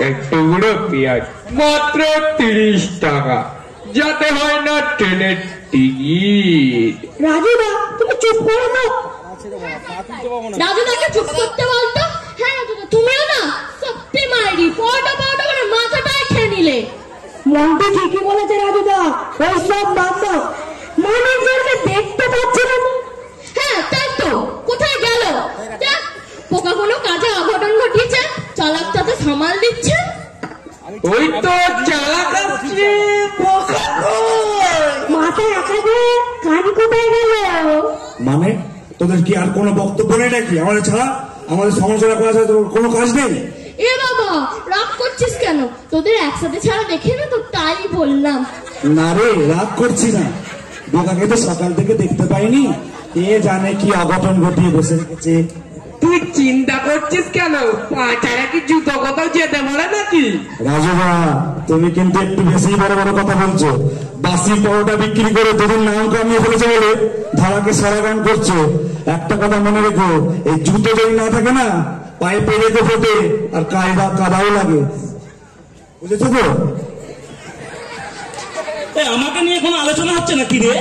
একটু গুঁড়ো পেঁয়াজ মাত্র 30 টাকা, যাতে হয় না ট্রেনের টিকিট। রাজুদা তুমি চুপ করো না। রাজুদাকে চুপ করতে বলতো। হ্যাঁ রাজুদা তুমিও না সত্যি মাইরি পড়া পড়া করে মাথাটাই খেয়ে নিলে। মনটা ঠিকই বলেছে রাজুদা, ওই সব বাদ দাও। ম্যানেজারকে দেখতে পাচ্ছি না। হ্যাঁ তাই তো, কোথায় গেল? পোকা কোনো কাজে অঘটন ঘটিয়েছে, চালাকটাতে সামাল দিচ্ছে। ওই তো চালাক আসছে। মাথা একা দিয়ে কান কোথায় গেল? মানে তোদের কি আর কোনো বক্তব্য নেই নাকি? আমাদের ছাড়া আমাদের সমালোচনা করা ছাড়া তোর কোনো কাজ নেই? এ বাবা রাগ করছিস কেন? তোদের একসাথে ছাড়া দেখে না তো তাই বললাম। না রে, রাগ করছি না। বোকাকে তো সকাল থেকে দেখতে পাইনি, এ জানে কি অঘটন ঘটিয়ে বসে রেখেছে। তুই চিন্তা করছিস কেন? পাঁচারা কি জুতো কোথাও যেতে পারে নাকি? রাজুবা তুমি কিন্তু একটু বেশি বড় বড় কথা বলছো। বাসি পরোটা বিক্রি করে তোদের নাম কামিয়ে ফেলেছে বলে ধারাকে সারাগান করছো। একটা কথা মনে রেখো, এই জুতো যদি না থাকে না, পায়ে পেরে তো ফোটে আর কাদাও লাগে, বুঝেছো তো? আমাকে নিয়ে কোনো আলোচনা হচ্ছে না কি রে?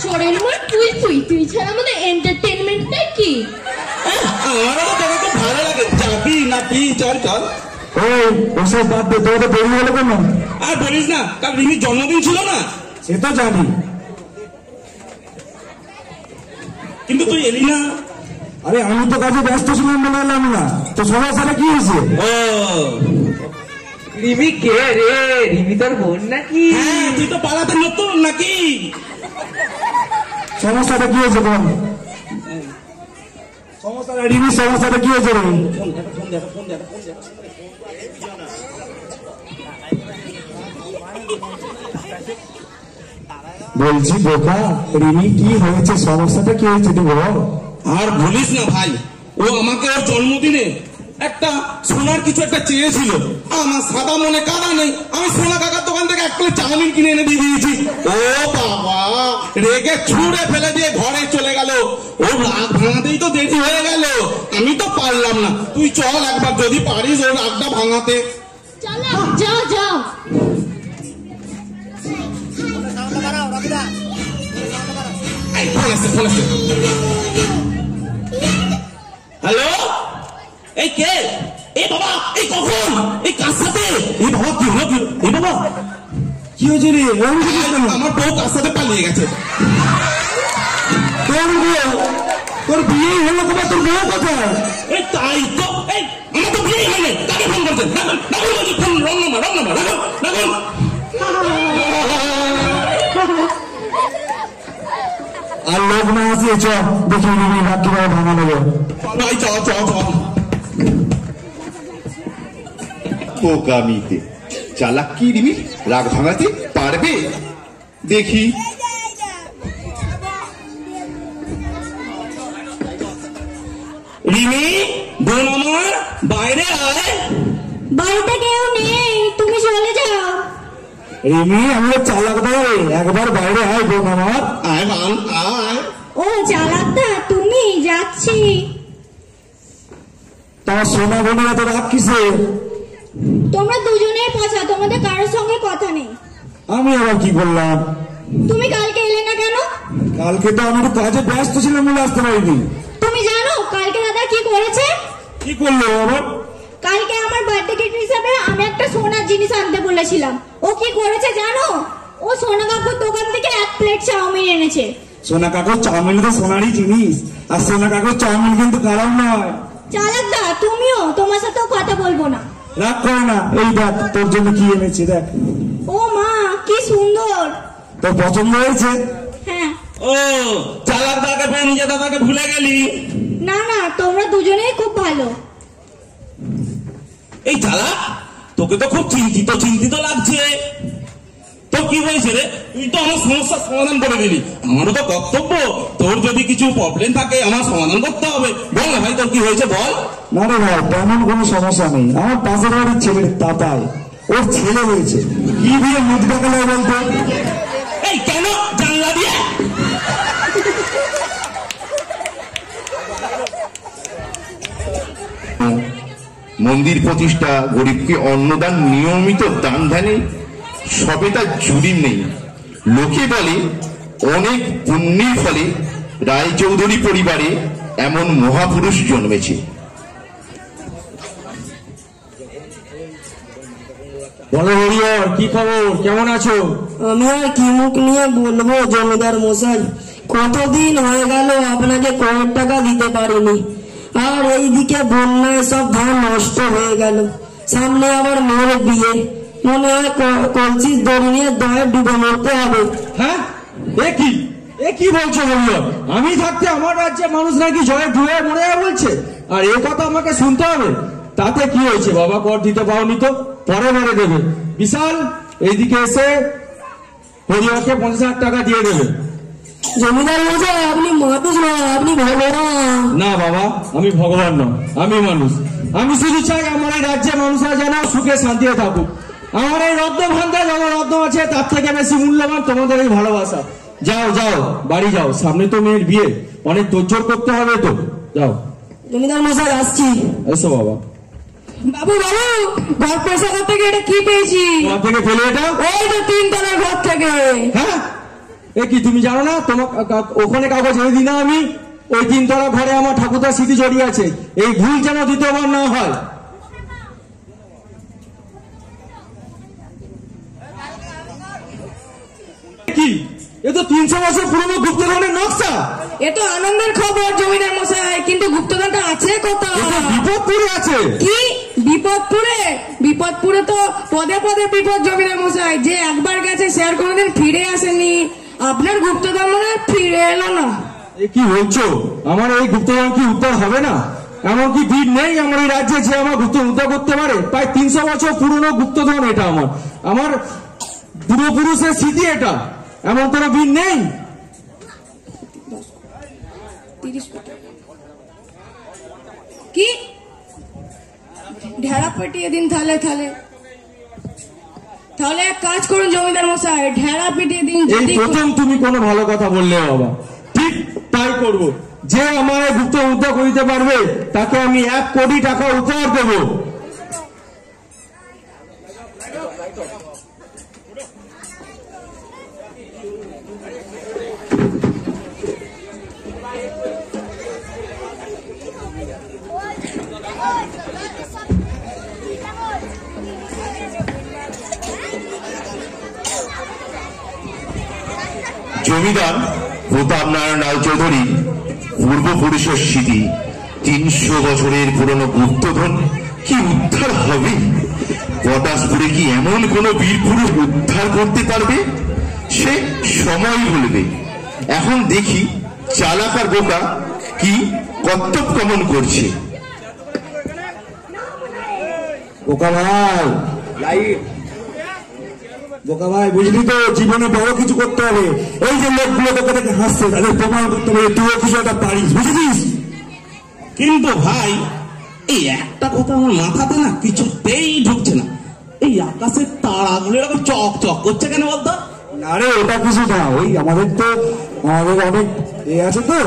চোরের মন তুই তুই তুই ছাড়া আমাদের এন্টারটেনমেন্টটা কি? আমারও তো তোকে খুব ভালো লাগে। যাবি নাকি? চল চল। ওই ওসব বাদ দে, তোকে তো দেরি হলো কেন? আর বলিস না, কাল রিমির জন্মদিন ছিল না? সে তো জানি, কিন্তু তুই এলি না। আরে আমি তো কাজে ব্যস্ত ছিলাম বলে এলাম না। তো সমস্যাটা কি হয়েছে? ও রিমি কে রে? রিমি তোর বোন নাকি? হ্যাঁ, তুই তো পাড়াতে নতুন নাকি? সমস্যাটা কি হয়েছে বল? সমস্যাটা রিমির সমস্যাটা কি হয়েছে? বলছি বোকা, রিমি কি হয়েছে? সমস্যাটা কি হয়েছে তুই বল। আর বলিস না ভাই, ও আমাকে ওর জন্মদিনে একটা সোনার কিছু একটা চেয়েছিল। আমার সাদা মনে কাদা নেই, আমি সোনা কাকার দোকান থেকে 1 প্লেট চাউমিন কিনে এনে দিয়ে দিয়েছি। ও বাবা, রেগে ছুঁড়ে ফেলে দিয়ে ঘরে চলে গেল। ও রাগ ভাঙাতেই তো দেরি হয়ে গেল, আমি তো পারলাম না। তুই চল একবার, যদি পারিস ওর রাগটা ভাঙাতে। যাও যাও। হ্যালো, এই কে? এই বাবা, এই কখন? এই কার সাথে? এই বাবা কি হলো? এই বাবা কি হয়েছে রে? আমার বউ কার সাথে পালিয়ে গেছে। তোর বিয়ে হলো কবে? তোর বউ কোথায়? এই তাই তো, এই আমার তো বিয়ে হয়নি। তাকে ফোন করছেন, ফোন রং নাম্বার। আর লোক না আসে, চ দেখি রিমি রাগ কিভাবে ভাঙা নেবে। ভাই চ। বোকামিতে চালাক কি রিমি রাগ ভাঙাতে পারবে? দেখি। রিমি বোন আমার, বাইরে আয়। বাড়িতে কেউ নেই, তুমি চলে যাও। রিমি আমরা চালাক ভাই, একবার বাইরে আয় বোন আমার। আয় বান আয়। ও চালাকদা তুমি? যাচ্ছি। তোমার সোনা বোনের এত রাগ কিসে? তোমরা দুজনেই পচা, তোমাদের কারোর সঙ্গে কথা নেই। আমি আবার কি করলাম? তুমি কালকে এলে না কেন? কালকে তো আমি তো কাজে ব্যস্ত ছিলাম বলে আসতে পারিনি। তুমি জানো কালকে দাদা কি করেছে? কি করলো আবার? কালকে আমার বার্থডে গিফট হিসাবে আমি একটা সোনার জিনিস আনতে বলেছিলাম। ও কি করেছে জানো? ও সোনা কাকুর দোকান থেকে 1 প্লেট চাউমিন এনেছে। সোনা কাকুর চাউমিন তো সোনারই জিনিস, আর সোনা কাকুর চাউমিন কিন্তু খারাপ নয়। চালাকদা তুমিও, তোমার সাথেও কথা বলবো না। রাগ করে না। এই দেখ তোর জন্য কি এনেছি, দেখ। ও মা কি সুন্দর। তোর পছন্দ হয়েছে? হ্যাঁ। ও চালাক দাদাকে পেয়ে নিজে দাদাকে ভুলে গেলি? না না, তোমরা দুজনেই খুব ভালো। এই চালাক, তোকে তো খুব চিন্তিত লাগছে। তো কি হয়েছে রে? তুই তো আমার সমস্যার সমাধান করে দিলি। আমারও তো কর্তব্য, তোর যদি কিছু প্রবলেম থাকে আমার সমাধান করতে হবে। বল না ভাই, তোর কি হয়েছে বল। না রে ভাই, তেমন কোনো সমস্যা নেই। আমার পাশের বাড়ির ছেলের তাতায়, ওর ছেলে হয়েছে। কি দিয়ে মুখ দেখালে বলতো? এই কেন জানলা দিয়ে? মন্দির প্রতিষ্ঠা, গরিবকে অন্নদান, নিয়মিত দান ধ্যানে সবে তার জুড়ি নেই। লোকে বলে অনেক পুণ্যের ফলে রায়চৌধুরী পরিবারে এমন মহাপুরুষ জন্মেছে। বলো হরিহর, কি খবর, কেমন আছো? আমি আর কি মুখ নিয়ে বলবো জমিদার মশাই, কতদিন হয়ে গেল আপনাকে কয়েক টাকা দিতে পারিনি। আর এইদিকে বন্যায় সব ধান নষ্ট হয়ে গেল, সামনে আবার মেয়ের বিয়ে, মনে হয় কলসির দড়ি নিয়ে দয়ে ডুবে মরতে হবে। হ্যাঁ, এ কি বলছো হরিহর? আমি থাকতে আমার রাজ্যে মানুষ নাকি জয়ে ডুবে মরে যাবে বলছে, আর এ কথা আমাকে শুনতে হবে? তাতে কি হয়েছে বাবা, কর দিতে পাওনি তো, পরে মেরে দেবে। বিশাল, এইদিকে এসে হরিহরকে 50,000 টাকা দিয়ে দেবে। জমিদার মশাই, আপনি মানুষ না, আপনি ভগবান। না বাবা, আমি ভগবান নয়, আমি মানুষ। আমি শুধু চাই আমার এই রাজ্যে মানুষরা যেন সুখে শান্তিতে থাকুক। আমার এই রত্ন ভান্ডার যত রত্ন আছে তার থেকে বেশি মূল্যবান তোমাদের এই ভালোবাসা। যাও যাও, বাড়ি যাও, সামনে তো মেয়ের বিয়ে, অনেক তোড়জোড় করতে হবে তো, যাও। জমিদার মশাই, আসছি। এসো বাবা। বাবু বাবু, ঘর পয়সা ঘর থেকে এটা কি পেয়েছি? তোমার থেকে ফেলে এটা? ওই তো 3 তলার ঘর থেকে। হ্যাঁ, এ কি তুমি জানো না তোমার ওখানে কাউকে ছেড়ে দিই না আমি? ওই 3 তলা ঘরে আমার ঠাকুরদার স্মৃতি জড়িয়ে আছে, এই ভুল যেন দ্বিতীয়বার না হয়। কি এ তো 300 বছর পুরনো গুপ্তধনের নকশা। এ তো আনন্দের খবর জমিদার মশাই, কিন্তু গুপ্তধনটা আছে কোথায়? বিপদপুরে আছে। কি বিপদপুরে? বিপদপুরে তো পদে পদে বিপদ জমিদার মশাই, যে একবার গেছে সে আর কোনোদিন ফিরে আসেনি। আপনার গুপ্তধন মনে হয় ফিরে এলো না। এ কি বলছো? আমার এই গুপ্তধন কি উদ্ধার হবে না? এমন কি বীর নেই আমার এই রাজ্যে যে আমার গুপ্ত উদ্ধার করতে পারে? প্রায় 300 বছর পুরনো গুপ্তধন এটা, আমার পূর্বপুরুষের স্মৃতি এটা, এমন কোনো বীর নেই? 30 কোটি। কি ঢেড়া পিটিয়ে দিন তাহলে এক কাজ করুন জমিদার মশাই, ঢেড়া পিটিয়ে দিন। এই প্রথম তুমি কোনো ভালো কথা বললে বাবা, ঠিক তাই করব। যে আমার গুপ্ত উদ্ধার করিতে পারবে তাকে আমি 1 কোটি টাকা উপহার দেব। জমিদার প্রতাপ নারায়ণ রায়চৌধুরী পূর্বপুরুষের স্মৃতি, 300 বছরের পুরনো গুপ্তধন কি উদ্ধার হবে? পটাশপুরে কি এমন কোন বীর পুরুষ উদ্ধার করতে পারবে? সে সময় বলবে। এখন দেখি চালাক আর বোকা কি কর্তব্য কমন করছে। বোকা ভাই, বুঝলি তো, জীবনে বড় কিছু করতে হবে। এই যে লোকগুলো তোকে দেখে হাসছে, তাদের প্রমাণ করতে হবে তুইও কিছু একটা পারিস, বুঝেছিস? কিন্তু ভাই, এই একটা কথা আমার মাথাতে না কিছুতেই ঢুকছে না, এই আকাশের তারাগুলো এরকম চক চক করছে কেন বলতো? আরে ওটা কিছু না, ওই আমাদের অনেক আছে তো।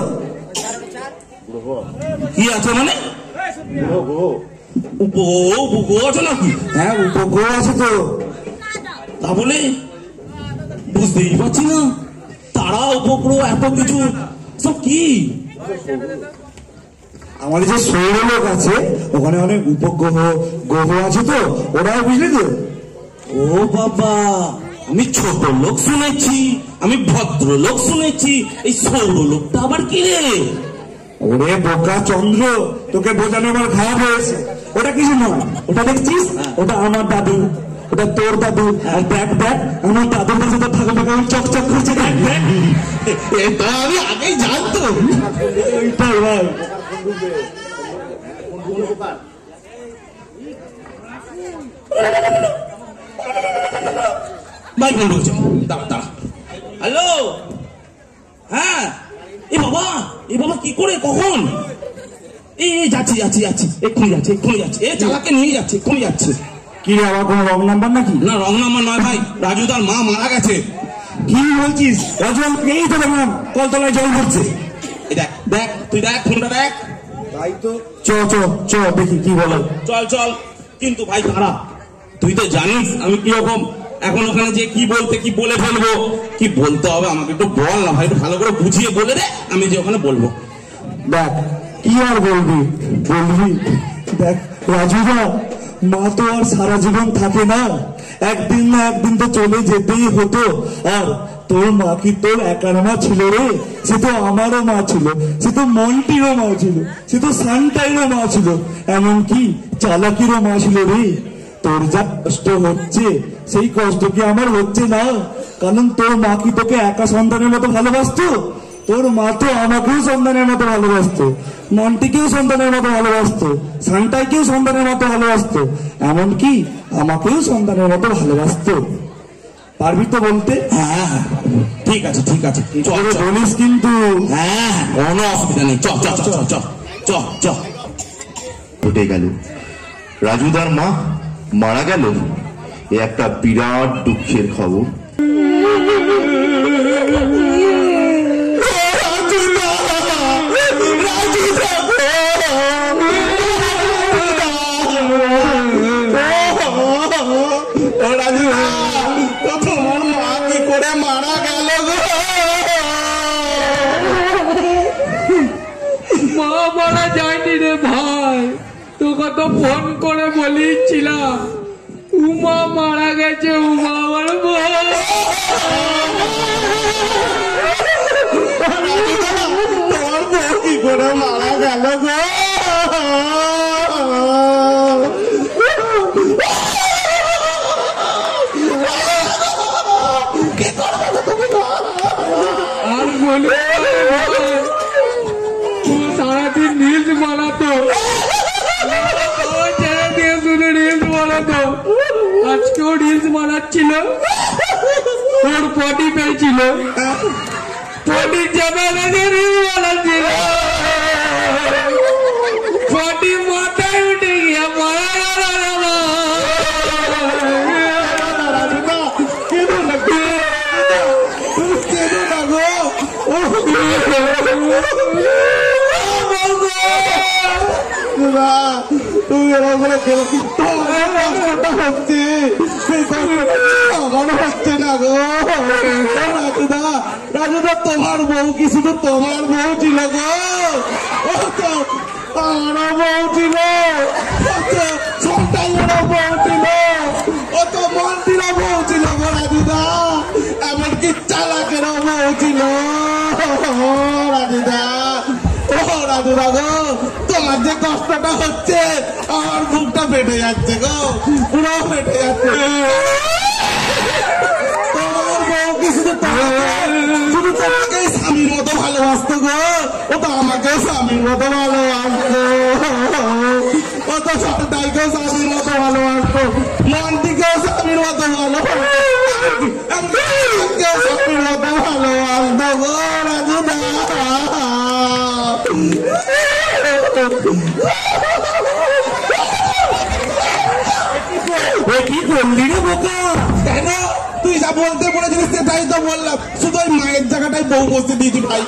কি আছে মানে? উপগ্রহ আছে নাকি? হ্যাঁ, উপগ্রহ আছে তো। তা বলে বুঝতেই পারছি না, তারা উপগ্রহ এত কিছু সব কি? আমাদের যে সৌরলোক আছে ওখানে অনেক উপগ্রহ গ্রহ আছে তো, ওরাও বুঝলি তো। ও বাবা, আমি ছোট লোক শুনেছি, আমি ভদ্র লোক শুনেছি, এই সৌরলোকটা আবার কি রে? ওরে বোকা চন্দ্র, তোকে বোঝানো আমার খারাপ হয়েছে। ওটা কিছু নয়, ওটা দেখছিস, ওটা আমার দাদু, ওটা তোর দাদু। আর দেখ আমার দাদুর কাছে তো থাকা থাকা চকচক করছে। এটা আমি আগেই জানতাম। ওইটাই ভাই। ভাই ফোন বলছে, দাঁড়া। হ্যালো, হ্যাঁ, এ বাবা কি করে, কখন? এই যাচ্ছি, এক্ষুনি যাচ্ছি, এ চালাকে নিয়ে যাচ্ছে, এক্ষুনি যাচ্ছে। কি রে, আবার কোনো রং নাম্বার নাকি? না, রং নাম্বার নয় ভাই, রাজুদার মা মারা গেছে। কি বলছিস? রাজু, এই তো দেখলাম কলতলায় জল পড়ছে। দেখ তুই দেখ, ফোনটা দেখ। ভাই তো চ চ চ দেখি কি বলো। চল চল, কিন্তু ভাই দাঁড়া, তুই তো জানিস আমি কিরকম, এখন ওখানে যে কি বলে ফেলবো, কি বলতে হবে আমাকে একটু বল না ভাই, একটু ভালো করে বুঝিয়ে বলে দে, আমি যে ওখানে বলবো। দেখ কি আর বলবি দেখ রাজুদা, মা তো আর সারা জীবন থাকে না, একদিন না একদিন তো চলে যেতেই হতো। আর তোর মা কি তোর একার মা ছিল রে? সে তো আমারও মা ছিল, সে তো মন্টিরও মা ছিল, সে তো সানটাইরও মা ছিল, এমনকি চালাকিরও মা ছিল রে। তোর যা কষ্ট হচ্ছে সেই কষ্ট কি আমার হচ্ছে না? কারণ তোর মা কি তোকে একা সন্তানের মতো ভালোবাসতো? তোর মা তো আমাকেও সন্তানের মতো ভালোবাসতো, মন্টিকেও সন্তানের মতো ভালোবাসতো, সান্টাইকেও সন্তানের মতো ভালোবাসতো, এমনকি আমাকেও সন্তানের মতো ভালোবাসতো। পারবি তো বলতে? হ্যাঁ ঠিক আছে ঠিক আছে, বলিস কিন্তু। হ্যাঁ কোনো অসুবিধা নেই, চ চ চ চ চ চ। ঘটে গেল, রাজুদার মা মারা গেল, এ একটা বিরাট দুঃখের খবর। তোমার মা কি করে মারা গেল গো? মা মারা যায়নি রে ভাই, তোকে তো ফোন করে বলেছিলাম উমা মারা গেছে, উমা আমার তোমার বউ কি করে মারা গেল গো? আর বলি সারাদিন রিলস বানাতো, ছেড়ে দিয়ে শুধু রিলস বানাতো। আজকেও রিলস বানাচ্ছিল, ওর পটি পেয়েছিল, পটি চেপে রেখে রিলস বানাচ্ছিল, পটি মাথায় উঠে গিয়ে মারা গেল। তুমি এরকম হচ্ছে হচ্ছে না গো রাজুদা। রাজুদা তোমার বউ কি শুধু তোমার বউ ছিল গো? ও তো আমারও বউ ছিল, ও তো সন্তানেরও বউ ছিল, ও তো মন্দিরও বউ ছিল গো রাজুদা, এমনকি চালাকেরও বউ ছিল রাজুদা। ও রাজুদা গো, তোমার যে কষ্টটা হচ্ছে আমার বুকটা ফেটে যাচ্ছে গো, পুরো ফেটে যাচ্ছে। তোমার বউ কি শুধু তোমাকেই স্বামীর মতো ভালোবাসতো গো? ও তো আমাকেও স্বামীর মতো ভালোবাসতো, ও তো সন্তানকেও স্বামীর মতো ভালোবাসতো, মন্টিকেও স্বামীর মতো ভালোবাসতো, স্বামীর মতো ভালোবাসতো গো রাজুদা। কি করলি রে বোকা? কেন তুই যা বলতে পড়েছিলিস সেটাই তো বললাম, শুধু ওই মায়ের জায়গাটাই বউ বসতে দিয়েছি ভাই।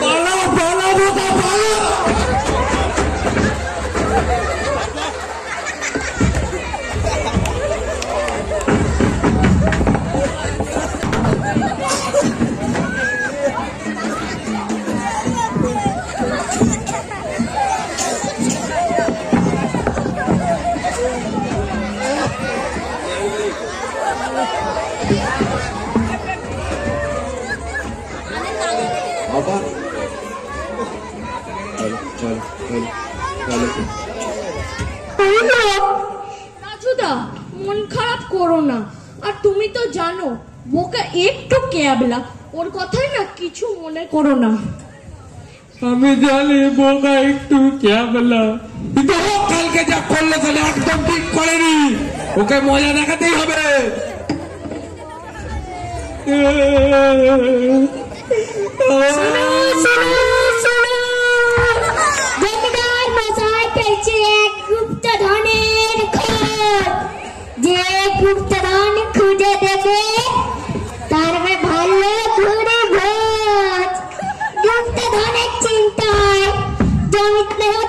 পালা পালা বোকা পালা। রাজুদা মন খারাপ করো না, আর তুমি তো জানো বোকা একটু ক্যাবলা, ওর কথাই না কিছু মনে করো না। আমি জানি বোকা একটু ক্যাবলা, কিন্তু ও কালকে যা করলো তাহলে একদম ঠিক করেনি, ওকে মজা দেখাতেই হবে। জমিদার মশাই পেয়েছে এক গুপ্ত ধনের খোঁজ, যে গুপ্ত ধন খুঁজে দেবে তার ভালো ঘুরে ভোজ। গুপ্ত ধনের চিন্তায় জমিদার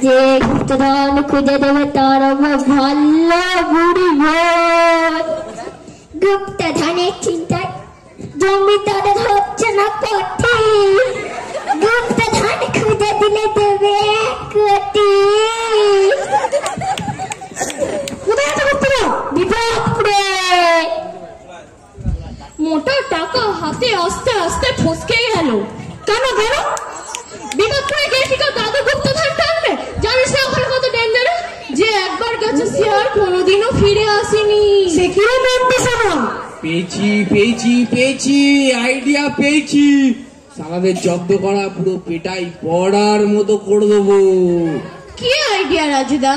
যে গুপ্তধন খুঁজে দেবে তার আমার ভালো বুড়ি বোন। গুপ্তধনের চিন্তায় জমিদারের হচ্ছে না পথে, গুপ্তধন খুঁজে দিলে দেবে 1 কোটি। কোথায় আছে গুপ্তধন? বিপদপুরে। মোটা টাকা হাতে আস্তে আস্তে ফসকে গেল। কেন গেল? বিপদপুরে গিয়ে কি কেউ দাদু গুপ্তধন টানবে? জানিস না ওখানে কত ডেঞ্জারাস? যে একবার গেছে সে আর কোনোদিনও ফিরে আসেনি। সে কি বলতে শোনো? পেয়েছি আইডিয়া পেয়েছি। সালাদের জব্দ করা পুরো পেটাই পড়ার মতো করে দেবো। কি আইডিয়া রাজুদা?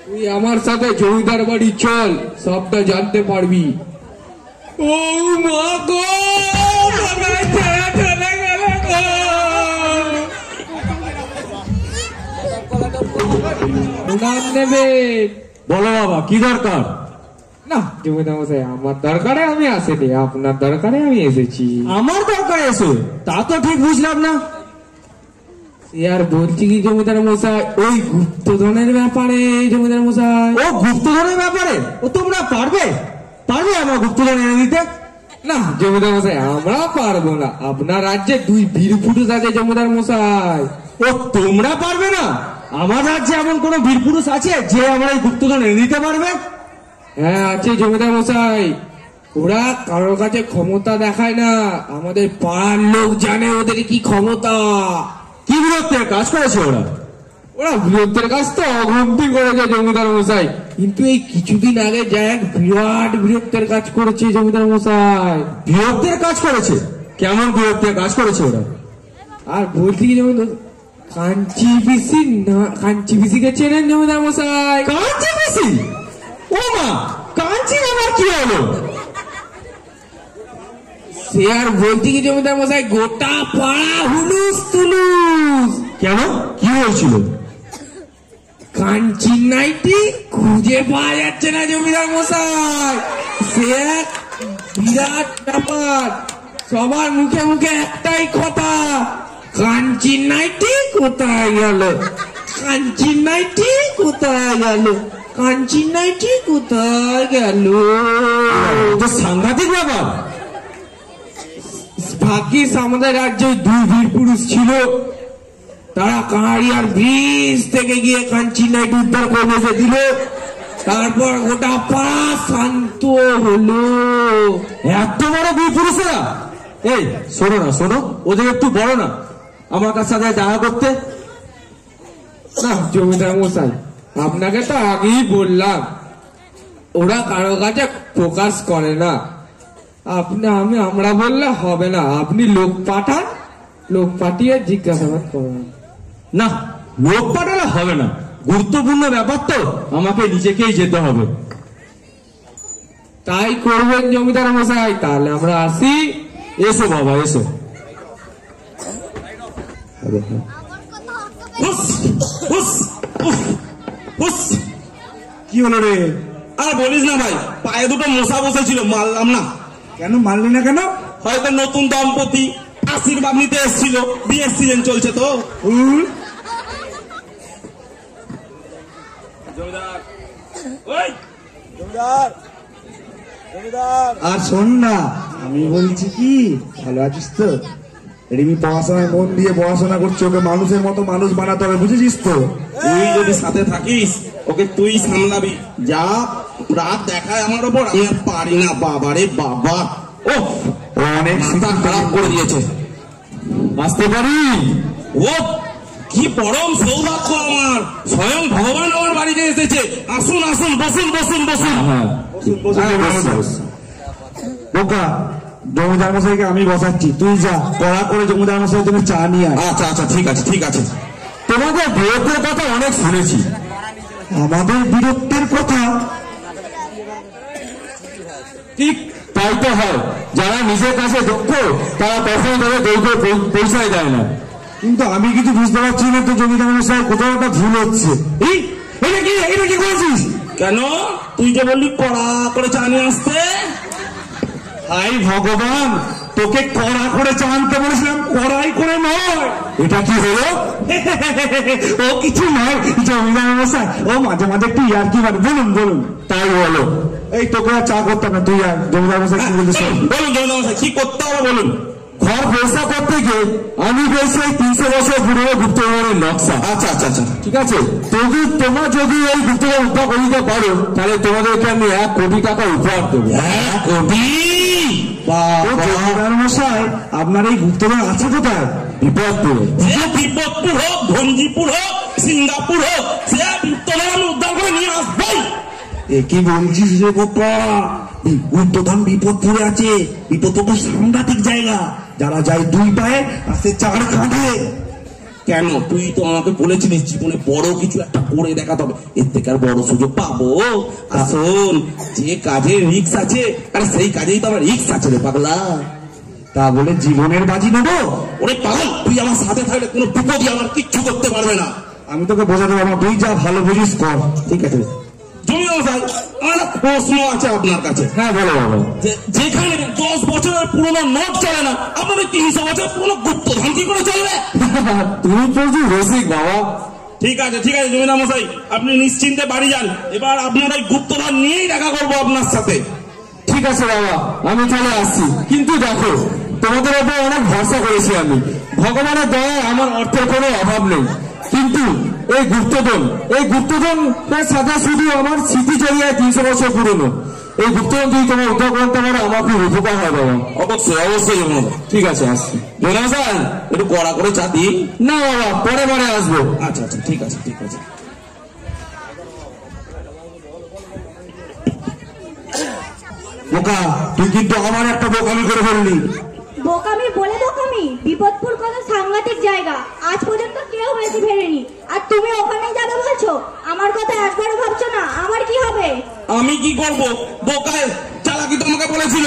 তুই আমার সাথে জমিদার বাড়ি চল, সবটা জানতে পারবি। ও মা গো, আমায় ছেড়ে চলে গেলে গো। নাম নেবে? বলো বাবা, কি দরকার? না জমিদার মশাই, আমার দরকারে আমি আসিনি, আপনার দরকারে আমি এসেছি। আমার দরকার এসে? তা তো ঠিক বুঝলাম না। আর বলছি কি জমিদার মশাই, ওই গুপ্তধনের ব্যাপারে। জমিদার মশাই, ও গুপ্তধনের ব্যাপারে? ও তোমরা পারবে আমার গুপ্তধন এনে দিতে? না জমিদার মশাই, আমরা পারবো না। আপনার রাজ্যে 2 বীর পুরুষ আছে জমিদার মশাই। ও তোমরা পারবে না? আমার রাজ্যে এমন কোন বীর পুরুষ আছে যে আমার এই গুপ্তধন এনে দিতে পারবে? হ্যাঁ আছে জমিদার মশাই। ওরা কারোর কাছে ক্ষমতা দেখায় না, আমাদের পাড়ার লোক জানে ওদের কি ক্ষমতা। কি বিরক্তির কাজ করেছে ওরা? ওরা বীরত্বের কাজ তো অগ্রগতি করেছে জমিদার মশাই, কিন্তু এই কিছুদিন আগে যা এক বিরাট বীরত্বের কাজ করেছে জমিদার মশাই। বীরত্বের কাজ করেছে? কেমন বীরত্বের কাজ করেছে ওরা? আর বলছি কি জমিদার, কাঞ্চি পিসিকে চেনেন জমিদার মশাই? কাঞ্চি পিসি? ও মা, কাঞ্চি আমার কি হলো? সে আর বলছি কি জমিদার মশাই, গোটা পাড়া হুলুস তুলুস। কেন, কি হয়েছিল? কাঞ্চি নাইটি খুঁজে পাওয়া যাচ্ছে না জমিদার মশাই। সে এক বিরাট ব্যাপার, সবার মুখে মুখে একটাই কথা, কাঞ্চি নাইটি কোথায় গেল, কাঞ্চি নাইটি কোথায় গেল, কাঞ্চি নাইটি কোথায় গেল। তো সাংঘাতিক ব্যাপার। ভাগ্যিস আমাদের রাজ্যে 2 বীর পুরুষ ছিল, তারা কাঁড়িয়ার ব্রিজ থেকে গিয়ে কাঞ্চি নাইটি উদ্ধার করে এসে দিল। তারপর গোটা পাড়া শান্ত হলো। এত বড় বীর পুরুষেরা? এই শোনো না, শোনো, ওদের একটু বড় না আমার কাছে সাথে দেখা করতে? না জমিদার মশাই, আপনাকে তো আগেই বললাম, ওরা কারো কাছে প্রকাশ করে না। আমরা বললে হবে না, আপনি লোক পাঠান, লোক পাঠিয়ে জিজ্ঞাসাবাদ করেন। না, লোক পাঠালে হবে না, গুরুত্বপূর্ণ ব্যাপার তো, আমাকে নিজেকেই যেতে হবে। তাই করবেন জমিদার মশাই, তাহলে আমরা আসি। এসো বাবা, এসো। কি হলো রে? আর বলিস না ভাই, পায়ে দুটো মশা বসেছিল, মারলাম না। কেন মারলি না কেন? হয়তো নতুন দম্পতি আশীর্বাদ নিতে এসেছিল, বিয়ের সিজন চলছে তো। আর শোন না, আমি বলছি কি, ভালো আছিস তো? রিমি পড়াশোনায় মন দিয়ে পড়াশোনা করছে, ওকে মানুষের মতো মানুষ বানাতে হবে, বুঝেছিস তো? তুই যদি সাথে থাকিস ওকে তুই সামলাবি। যা রাত দেখায় আমার ওপর, আমি আর পারি না। বাবারে বাবা, ও অনেক মাথা খারাপ করে দিয়েছে। আসতে পারি? ও কি পরম সৌভাগ্য আমার, স্বয়ং ভগবান আমার বাড়িতে এসেছে। আসুন আসুন, বসুন বসুন বসুন। হ্যাঁ, বোকা, জমিদার মশাইকে আমি বসাচ্ছি, তুই যা পড়া করে জমিদার মশাইয়ের জন্য চা নিয়ে আয়। আচ্ছা আচ্ছা, ঠিক আছে ঠিক আছে। তোমাদের বীরত্বের কথা অনেক শুনেছি। আমাদের বীরত্বের কথা? ঠিক তাই তো হয়, যারা নিজের কাছে দক্ষ তারা কখনো তাদের দৈর্ঘ্য পৌঁছায় দেয় না। কিন্তু আমি কিছু বুঝতে পারছি না তো জমিদার মশাই, কোথাও একটা ভুল হচ্ছে। এটা কি করেছিস? কেন, তুই যে বললি কড়া করে চা নিয়ে আসতে। হাই ভগবান, তোকে কড়া করে জানতে বলেছিলাম, কড়াই করে নয়। এটা কি হলো? ও কিছু নয় জমিদার মশাই, ও মাঝে মাঝে একটু ইয়ার কি মানে। বলুন বলুন। তাই বলো। এই তোকে আর চা করতাম না, তুই আর জমিদার মশাই কি বলছিস? বলুন জমিদার মশাই কি করতে হবে বলুন। ঘর ব্যবসা করতে গিয়ে আমি বলছি 300 বছর পুরনো গুপ্তধনের নকশা। আচ্ছা আচ্ছা আচ্ছা ঠিক আছে, তোমরা যদি এই গুপ্তধন উদ্ধার করিতে পারো তাহলে তোমাদেরকে আমি 1 কোটি টাকা উপহার দেবো। 1 কোটি? জমিদার মশাই, আপনার এই গুপ্তধন আছে কোথায়? বিপদপুরে। বিপদপুর হোক, ধনজিপুর হোক, সিঙ্গাপুর হোক, সে গুপ্তধন আমি উদ্ধার করে নিয়ে আসবো। এ কি বলছিস রে বোকা? গুপ্তধন বিপদপুরে আছে। বিপদপুর সাংঘাতিক জায়গা, যারা যায় 2 পায়ে আর সে 4 কাঁধে। কেন? তুই তো আমাকে বলেছিলিস জীবনে বড় কিছু একটা করে দেখাতে হবে, এর থেকে আর বড় সুযোগ পাবো? শোন, যে কাজে রিক্স আছে আরে সেই কাজেই তো আমার রিক্স আছে রে পাগলা। তা বলে জীবনের বাজি নেবো? ওরে পাগল, তুই আমার সাথে থাকলে কোনো বিপদই আমার কিচ্ছু করতে পারবে না। আমি তোকে বোঝাতে পারবো, তুই যা ভালো বুঝিস কর। ঠিক আছে জমিদার মশাই, আমার একটা প্রশ্ন আছে আপনার কাছে। হ্যাঁ বলো বলো। যেখানে 10 বছরের পুরনো নোট চলে না, আপনাদের 300 বছর পুরনো গুপ্তধন কি করে চলবে? তুমি প্রচুর রসিক বাবা। ঠিক আছে ঠিক আছে জমিদার মশাই, আপনি নিশ্চিন্তে বাড়ি যান। এবার আপনার ওই গুপ্তধন নিয়েই দেখা করবো আপনার সাথে। ঠিক আছে বাবা, আমি তাহলে আসছি। কিন্তু দেখো, তোমাদের উপর অনেক ভরসা করেছি আমি। ভগবানের দয়ায় আমার অর্থের কোনো অভাব নেই, কিন্তু এই গুপ্তধন সাদা শুধু আমার স্মৃতি জড়িয়ে 300 বছর পুরনো। এই গুপ্তধন যদি তোমার উদ্ধার করতে পারো আমার খুব উপকার হয় বাবা। অবশ্যই অবশ্যই। ঠিক আছে, আসছি। জমিদার মশাই, একটু কড়া করে চা দিই। না বাবা, পরে পরে আসবো। আচ্ছা আচ্ছা ঠিক আছে ঠিক আছে। বোকা, তুই কিন্তু আমার একটা বোকামি করে ফেললি। বোকামি বলে বোকামি? বিপদপুর কত সাংঘাতিক জায়গা, আজ পর্যন্ত কেউ বেশি ফেরেনি, আর তুমি ওখানে যাবে বলছো? আমার কথা একবারও ভাবছো না আমার কি হবে? আমি কি করবো? বোকায় চালাকি তো আমাকে বলেছিল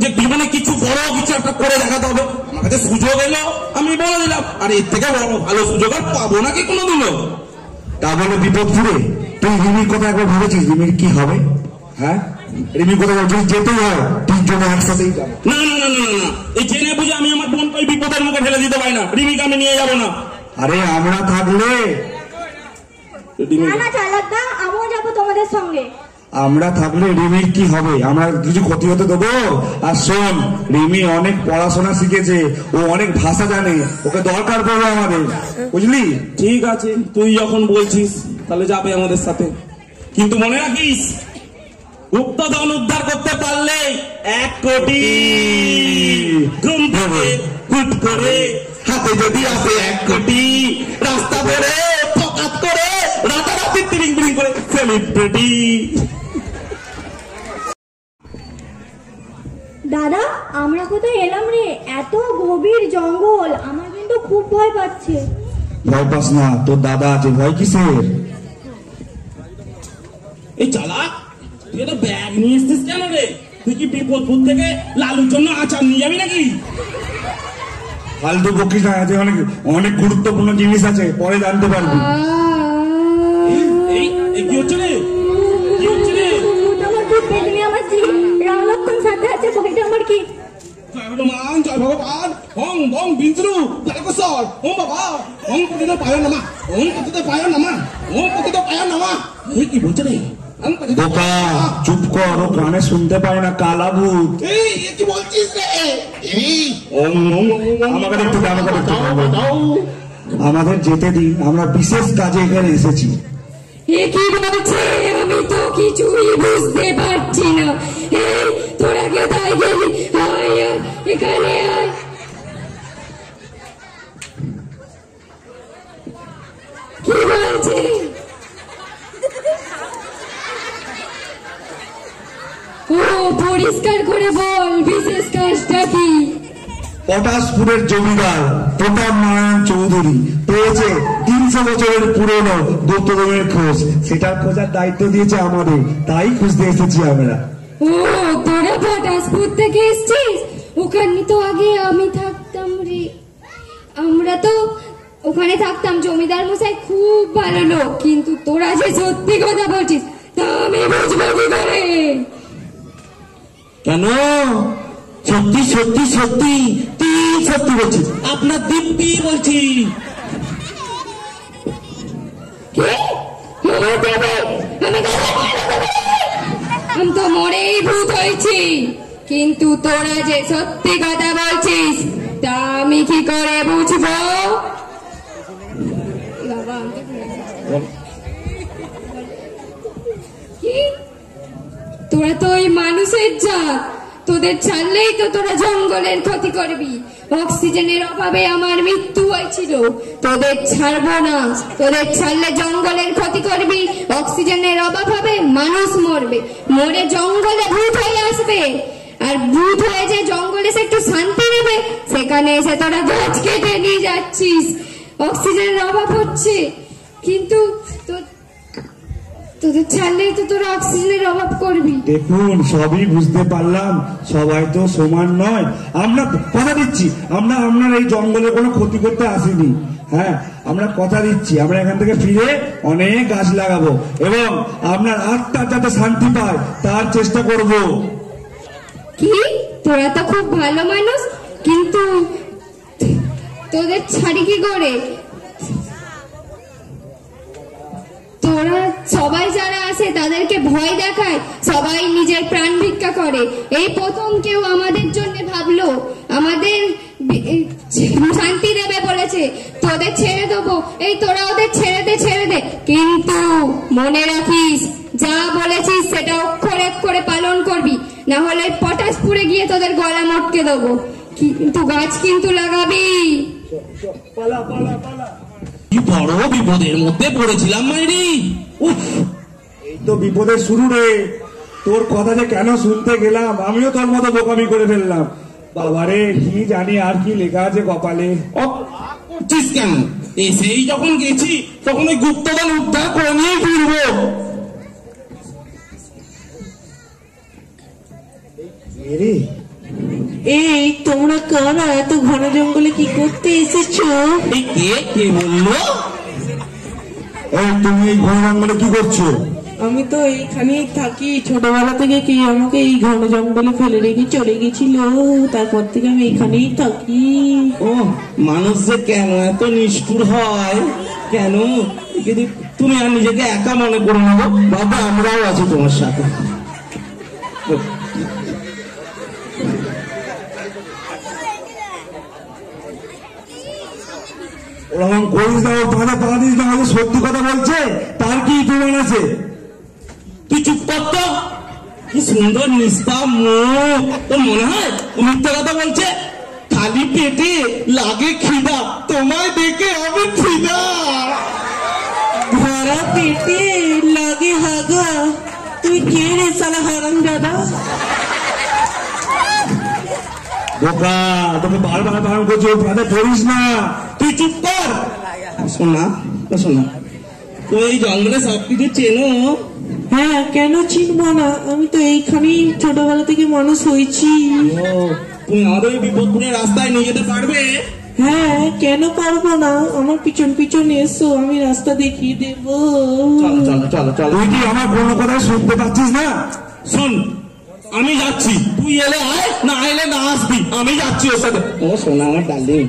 যে জীবনে কিছু বড় কিছু একটা করে দেখাতে হবে। আমার কাছে সুযোগ এলো, আমি বলে দিলাম। আর এর থেকে বড় ভালো সুযোগ আর পাবো নাকি কোনোদিনও? তা বলে বিপদপুরে তুই রিমির কথা একবার ভেবেছিস? রিমির কি হবে? হ্যাঁ, রিমির কথা যদি যেতেই হয় 3 জনে একসাথেই যাবো। না না না না না, এই জেনে বুঝে আমি আমার বোনকে ওই বিপদের মুখে ফেলে দিতে পারি না। রিমিকে আমি নিয়ে যাবো না। আরে আমরা থাকলে না না চালাক দা, আমিও যাবো তোমাদের সঙ্গে। রিমির কি হবে? আমরা কিছু ক্ষতি হতে দেবো? আর শোন, রিমি অনেক পড়াশোনা শিখেছে, ও অনেক ভাষা জানে, ওকে দরকার পড়বে আমাদের, বুঝলি? ঠিক আছে, তুই যখন বলছিস তাহলে যাবে আমাদের সাথে। কিন্তু মনে রাখিস, গুপ্তধন উদ্ধার করতে পারলে 1 কোটি। ঘুম থেকে হুট করে হাতে যদি আসে 1 কোটি, রাস্তা ধরে ফকাত করে রাতারাতি তিরিং বিরিং করে সেলিব্রিটি। দাদা, আমরা কোথায় এলাম রে? এত গভীর জঙ্গল, আমার কিন্তু খুব ভয় পাচ্ছে। ভয় পাস না, তোর দাদা আছে, ভয় কিসের? এই চালাক, তুই তো ব্যাগ নিয়ে এসছিস কেন রে? তুই কি বিপদপুর থেকে লালুর জন্য আচার নিয়ে যাবি নাকি? ফালতু বকিস না, আছে অনেক অনেক গুরুত্বপূর্ণ জিনিস আছে, পরে জানতে পারবি। এই কি হচ্ছে রে? কি হচ্ছে রে? আমার খুব পেটনি, আমার জি রাম লক্ষণ সাথে আছে, ভয়টা আমার কি? জয় হনুমান, জয় ভগবান, হং ভং বিষ্ণু জয় কুশল, ওম বাবা, হং পতিত পায় নামা, ওম পতিত পায় নামা, ওম পতিত পায় নামা। এই কি বলছে রে? বোকা, চুপ কর, ও কানে শুনতে পায় না, কালা ভূত। এই কি বলছিস রে? আমাকে দেখতে দে, আমাকে দেখতে দে। আমাদের যেতে দিন, আমরা বিশেষ কাজে এখানে এসেছি। এ কি বলছে? আমি তো কিছুই বুঝতে পারছি না। এই তোরা কোথায় গেলি? আয় আয়, এখানে আয়। কি বলছে? ও পরিষ্কার করে বল, বিশেষ কাজটা কি? পটাশপুরের জমিদার প্রতাপ নারায়ণ চৌধুরী পেয়েছে 300 বছরের পুরনো গুপ্তধনের খোঁজ, সেটার খোঁজার দায়িত্ব দিয়েছে আমাদের, তাই খুঁজতে এসেছি আমরা। ও তোরা পটাশপুর থেকে এসছিস? ওখানে তো আগে আমি থাকতাম রে। আমরা তো ওখানে থাকতাম, জমিদার মশাই খুব ভালো লোক, কিন্তু তোরা যে সত্যি কথা বলছিস তা আমি বুঝবো কি করে? কেন সত্যি সত্যি সত্যি তিন সত্যি বলছি, আপনার দিব্যি বলছি। আমি তো মরেই ভূত হয়েছি, কিন্তু তোরা যে সত্যি কথা বলছিস তা আমি কি করে বুঝবো? কি তোরা তো ওই মানুষের জাত, তোদের ছাড়লেই তো তোরা জঙ্গলের ক্ষতি করবি। অক্সিজেনের অভাবে আমার মৃত্যু হয়েছিল, তোদের ছাড়বো না। তোদের ছাড়লে জঙ্গলের ক্ষতি করবি, অক্সিজেনের অভাব হবে, মানুষ মরবে, মরে জঙ্গলে ভূত হয়ে আসবে। আর ভূত হয়ে যে জঙ্গলে এসে একটু শান্তি নেবে, সেখানে এসে তোরা গাছ কেটে নিয়ে যাচ্ছিস। অক্সিজেনের অভাব হচ্ছে, কিন্তু তোদের ছাড়লেই তো তোরা অক্সিজেনের অভাব করবি। দেখুন, সবই বুঝতে পারলাম, সবাই তো সমান নয়। আমরা কথা দিচ্ছি, আমরা আপনার এই জঙ্গলে কোনো ক্ষতি করতে আসিনি। হ্যাঁ, আমরা কথা দিচ্ছি, আমরা এখান থেকে ফিরে অনেক গাছ লাগাবো এবং আপনার আত্মা যাতে শান্তি পায় তার চেষ্টা করব। কি তোরা তো খুব ভালো মানুষ, কিন্তু তোদের ছাড়ি কি করে? তোরা সবাই যারা আসে তাদেরকে ভয় দেখায়, সবাই নিজের প্রাণ ভিক্ষা করে। এই প্রথম কেউ আমাদের জন্য ভাবলো, আমাদের শান্তি দেবে বলেছে, তোদের ছেড়ে দেবো। এই তোরা ওদের ছেড়ে দে, কিন্তু মনে রাখিস যা বলেছিস সেটা অক্ষরে অক্ষরে পালন করবি, না হলে পটাশপুরে গিয়ে তোদের গলা মটকে দেবো। কিন্তু গাছ কিন্তু লাগাবি। কি বড় বিপদের মধ্যে পড়েছিলাম মাইরি। এই তো বিপদের শুরু রে। তোর কথা যে কেন শুনতে গেলাম, আমিও তোর মতো বোকামি করে ফেললাম। বাবারে, কি জানি আর কি লেখা আছে কপালে। করছিস কেন? এসেই যখন গেছি তখন ওই গুপ্তধন উদ্ধার করে নিয়ে ফিরবো। এই তোমরা কারা এত ঘন জঙ্গলে কি করতে এসেছো? এই কে বললো? এই তুমি এই ঘন জঙ্গলে কি করছো? আমি তো এইখানেই থাকি, ছোটবেলা থেকে কে আমাকে এই ঘন জঙ্গলে ফেলে রেখে চলে গেছিল, তারপর থেকে আমি এখানেই থাকি। ও, মানুষ যে কেন এত নিষ্ঠুর হয়, কেন? কিন্তু তুমি আর নিজেকে একা মনে করে নেবো বাবা, আমরাও আছি তোমার সাথে। ওরকম করিস না, তোমাদের পা দিস না, সত্যি কথা বলছে, তার কি প্রমাণ আছে? তুই চুপ কর তো। কি সুন্দর নিস্তাপ মুখ, তোর মনে হয় মিথ্যা কথা বলছে? খালি পেটে লাগে খিদা, তোমায় দেখে আমি খিদা। ভরা পেটে লাগে হাগা, তুই কে রে সালা হারাম দাদা? বোকা, তোকে বারবার বারণ করছি, ওই ফাঁদে পড়িস না। তুই চুপ কর। শোনা, তুই এই জঙ্গলে সবকিছু চেনো? হ্যাঁ, কেন চিনবো না? আমি তো এইখানেই ছোটবেলা থেকে মানুষ হয়েছি। তুমি আমাদের ওই বিপদপুরের রাস্তায় নিয়ে যেতে পারবে? হ্যাঁ, কেন পারবো না? আমার পিছন পিছন এসো, আমি রাস্তা দেখিয়ে দেবো। চলো। তুই কি আমার কোনো কথা শুনতে পাচ্ছিস না? শোন, আমি যাচ্ছি, তুই এলে আয়, না এলে না আসবি, আমি যাচ্ছি ওর সাথে। ও শোনা আমার ডার্লিং।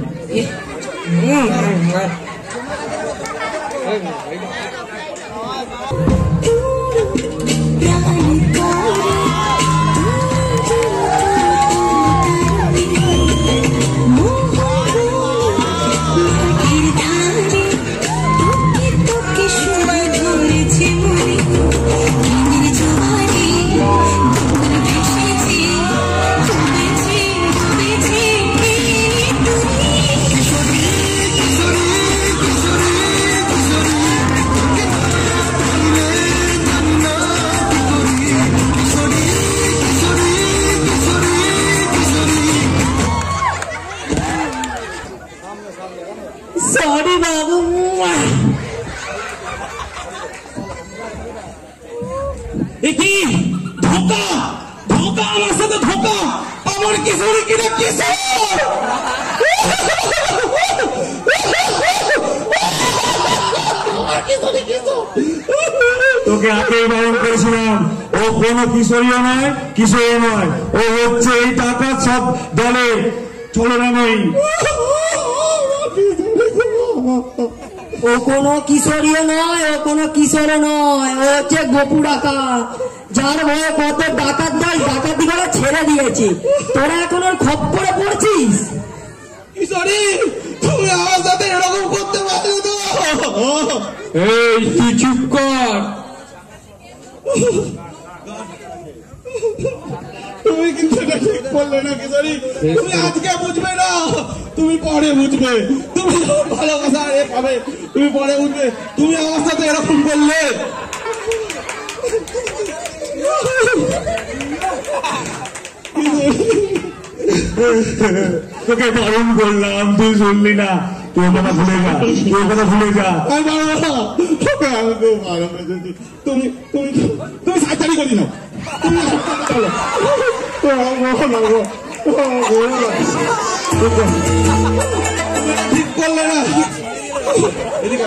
সরি বাবু। কি ধোকা, আমার সাথে ধোকা, আমার কিশোরী কিনা কিশোর। তো তোকে আগেই বারণ করেছিলাম, ও কোনো কিশোরীও নয়, কিশোরী নয়, ও হচ্ছে এই ডাকাত সব দলের ছলনাময়ী। ও কোনো কিশোরীও নয়, ও কোনো কিশোরও নয়, ও হচ্ছে গোপু ডাকাত, যার ভয়ে কত ডাকাত দল ডাকাতি করে ছেড়ে দিয়েছি। তোরা এখন ওর খপ্পরে পড়ছিস। কিশোরী, তুমি আমার সাথে এরকম করতে পারলে তো? এই তুই চুপ কর। তুমি কিন্তু এটা ঠিক করলে না কিশোরী, তুমি আজকে বুঝবে না, তুমি পরে বুঝবে। তুমি ভালোবাসা পাবে, তুমি পরে বুঝবে। তুমি আমার সাথে এরকম করলে। তোকে বারণ করলাম, তুই শুনলি না। তুই কথা ভুলে যা, তুই কথা ভুলে যা। তুমি তুমি তুমি সাইতারি করি না, তুমি ঠিক করলে না। এদিকে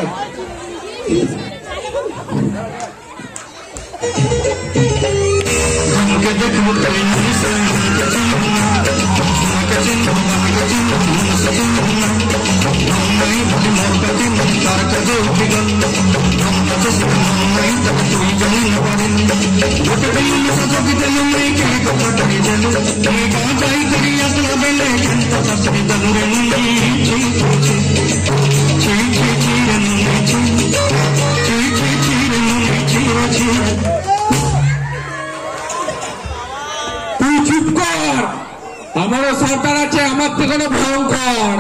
তুই চুপ কর, আমারও সর্দার আছে, আমার থেকে ভয়ঙ্কর।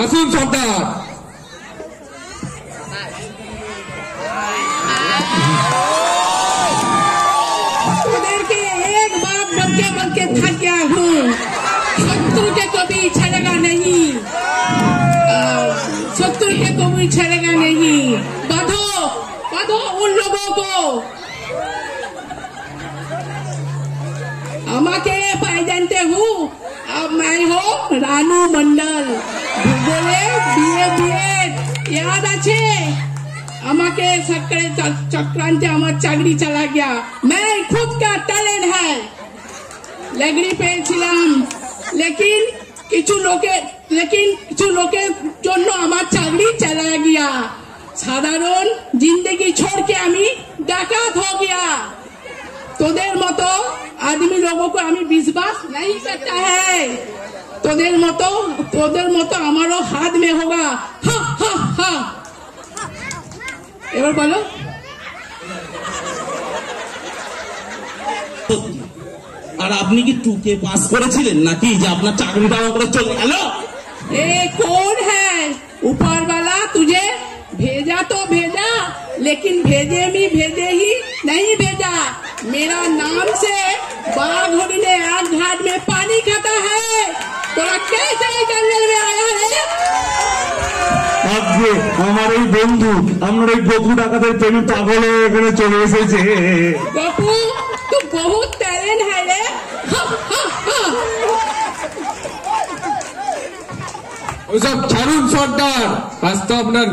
আসুন সর্দার। তোদেরকে एक बात बल के थक गया हूँ, शत्रु के कभी छड़ेगा नहीं, शत्रु के कभी छड़ेगा नहीं। बांधो बांधो उन लोगों को। আমাকে পাই জানতে হু, अब मैं हूँ रानू मंडल। बोले বিয়ে বিয়ে याद আছে? আমাকে चक्रांत আমার চাকরি चला गया। मैं खुद का टैलेंट है, लगड़ी পেয়েছিলাম, लेकिन কিছু লোকের জন্য আমার চাকরি चला गया। সাধারণ जिंदगी छोड़ के আমি ডাকাত हो गया। তোদের মতো आदमी लोगों को हमें विश्वास नहीं करता है। তোদের মতো আমারও हाथ में होगा। हा हा हा। এবার বলো। আর আপনি কি টুকে পাস করেছিলেন নাকি যে আপনার চাকরিটা করে চলে গেল? ए कौन है? ऊपर वाला तुझे भेजा तो भेजा, लेकिन भेजे ही नहीं भेजा। मेरा नाम से बाघ होने आग घाट में पानी खाता है। তোরা कैसे जंगल में आया है? আজকে আমার এই বন্ধু, আমার এই গোপু ডাকাতের প্রেমে পাগল হয়ে এখানে চলে এসেছে। गपू तू बहुत टैलेंट है रे। हा हा हा। ওসব ছাড়ুন সর্দার, আজ তো আপনার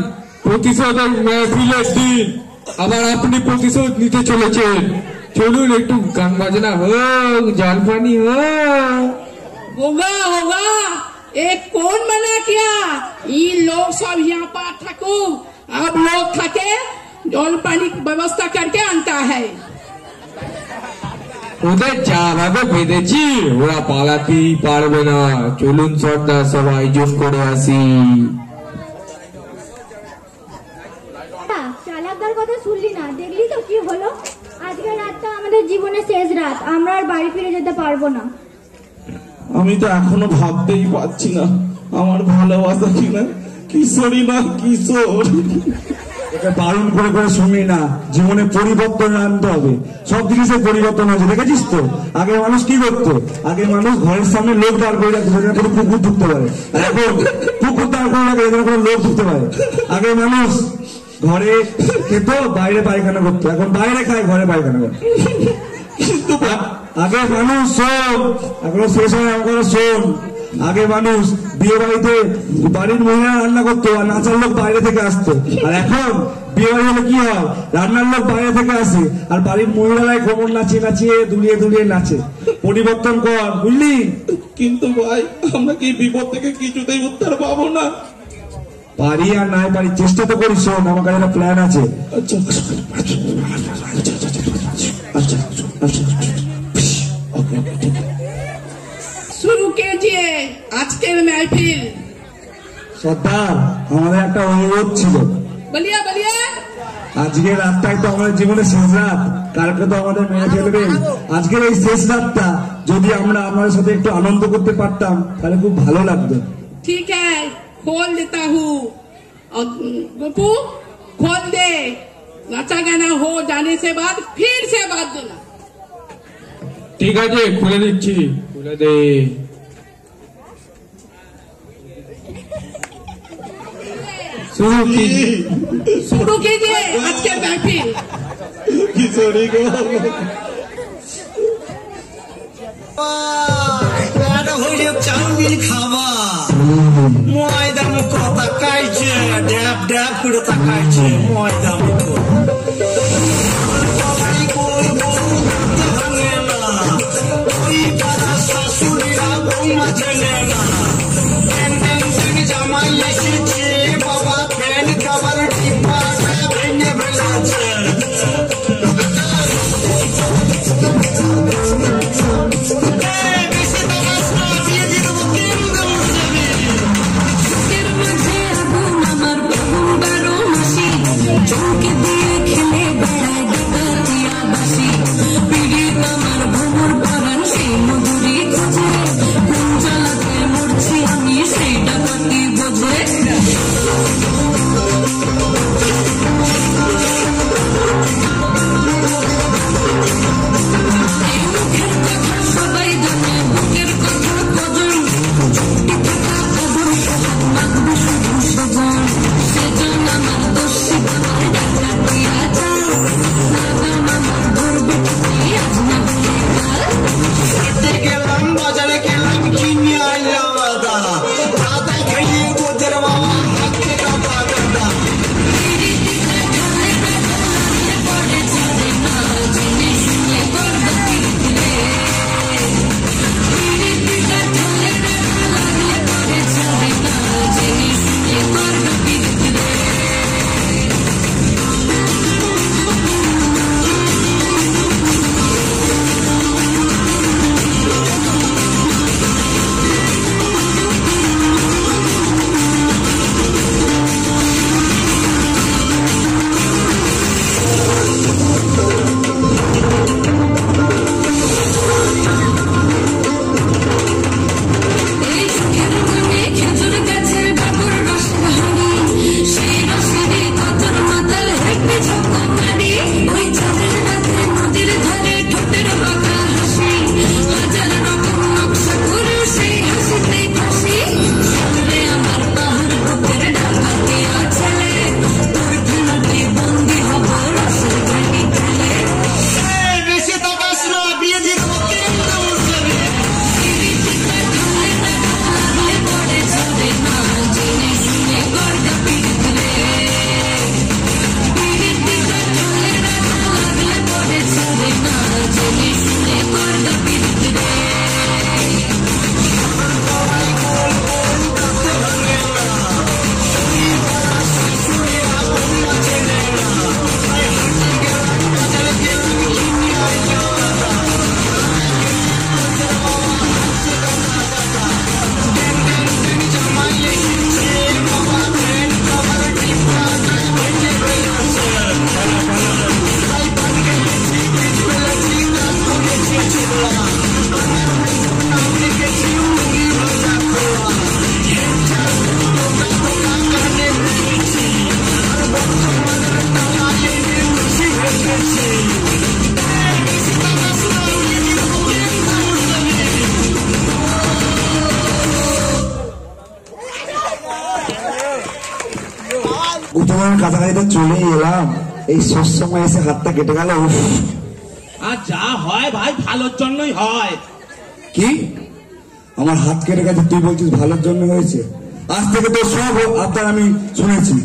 প্রতিশোধের মেহফিলের দিন, আবার আপনি প্রতিশোধ নিতে চলেছেন। চলুন একটু গান বাজনা হোক, জলপানি হোক। होगा होगा। एक कौन मना किया? ये लोग सब यहाँ पर थको, अब लोग थके जल पानी व्यवस्था करके आनता है। ওদের যা ভাবে বেঁধেছি ওরা পালাতেই পারবে না। চলুন সর্দার, সব আয়োজন করে আসি। চালাকদার কথা শুনলি না? দেখলি তো কি হলো? আজকের রাতটা আমাদের জীবনের শেষ রাত, আমরা আর বাড়ি ফিরে যেতে পারবো না। আমি তো এখনো ভাবতেই পারছি না আমার ভালোবাসা কিনা কিশোরী না কিশোর। এটা বারণ করে করে শুনি না, জীবনে পরিবর্তন আনতে হবে। সব জিনিসের পরিবর্তন হয়েছে, দেখেছিস তো? আগে মানুষ কি করতো? আগে মানুষ ঘরের সামনে লোক দাঁড় করে রাখতো যেন কোনো পুকুর ঢুকতে পারে, আর এখন পুকুর দাঁড় করে রাখে যেন কোনো লোক ঢুকতে পারে। আগে মানুষ ঘরে খেত, বাইরে পায়খানা করতো, এখন বাইরে খায়, ঘরে পায়খানা করে। আগে মানুষ শোন, এখনো শেষ হয় এখনো শোন, আগে মানুষ বিয়ে বাড়িতে বাড়ির মহিলা রান্না করতো আর নাচার লোক বাইরে থেকে আসতো, আর এখন বিয়ে বাড়ি হলে কি হয়, রান্নার লোক বাইরে থেকে আসে আর বাড়ির মহিলারাই কোমর নাচিয়ে নাচিয়ে দুলিয়ে দুলিয়ে নাচে। পরিবর্তন কর, বুঝলি? কিন্তু ভাই আমরা কি বিপদ থেকে কিছুতেই উদ্ধার পাবো না? পারি আর নাই পারি, চেষ্টা তো করিস। শোন, আমার কাছে একটা প্ল্যান আছে। আচ্ছা शुरू कीजिए আজকের महफिल। সর্দার, আমাদের একটা অনুরোধ ছিল। বলিয়া বলিয়া। আজকের রাতটাই তো আমাদের জীবনের শেষ রাত, কালকে তো আমাদের মেরে ফেলবেন। আজকের এই শেষ রাতটা যদি আমরা আপনাদের সাথে একটু আনন্দ করতে পারতাম তাহলে খুব ভালো লাগতো। ठीक है, खोल देता हूँ। गोपू खोल दे, नाचा गाना हो जाने से बाद फिर से बात देना। ঠিক আছে, খুলে দিচ্ছি, খুলে দে। शुरू कीजिए आज के महफिल। কিশোরী গো, চাউমিন খাওয়া ময়দা মুখ তাকাইছে, ড্যাব ড্যাব করে তাকাইছে ময়দা মুখ। ভাঙে না ওই পাড়া শাশুড়িরা বৌমা চেনে না। জামাই এসেছে বাবা, ফ্যান খাবার টিপা ভেঙে ফেলেছে। কাছাকাছি চলে এলাম, এই সময় এসে হাতটা কেটে গেল। আর যা হয় ভাই ভালোর জন্যই হয়। কি আমার হাত কেটে গেছে, তুই বলছিস ভালোর জন্য হয়েছে? আজ থেকে তো সব আপনার আমি শুনেছি।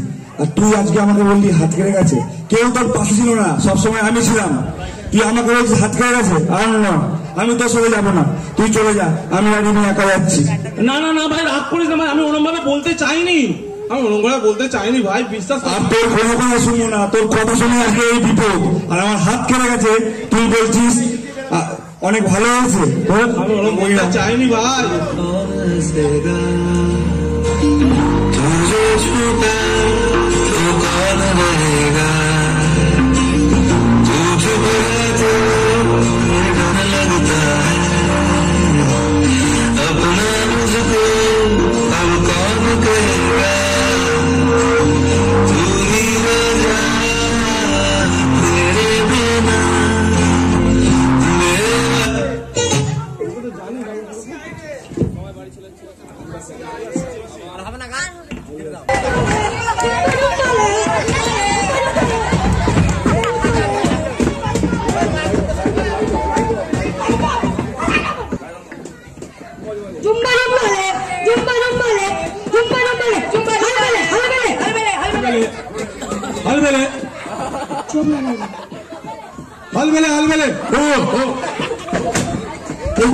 আর তুই আজকে আমাকে বললি হাত কেটে গেছে, কেউ তোর পাশে ছিল না, সবসময় আমি ছিলাম। তুই আমাকে বলছিস হাত কেটে গেছে, আর না আমি তোর সঙ্গে যাবো না, তুই চলে যা, আমি আর রিমি একা যাচ্ছি। না না না ভাই, রাগ করিস না ভাই, আমি ওরম ভাবে বলতে চাইনি, আমি ওরম ভাবে বলতে চাইনি ভাই, বিশ্বাস কর। আর তোর কোনো কথা শুনবো না, তোর কথা শুনে আজকে এই বিপদ। আর আমার হাত কেটে গেছে, তুই বলছিস অনেক ভালো হয়েছে, আমি ওরম বলতে চাইনি ভাই।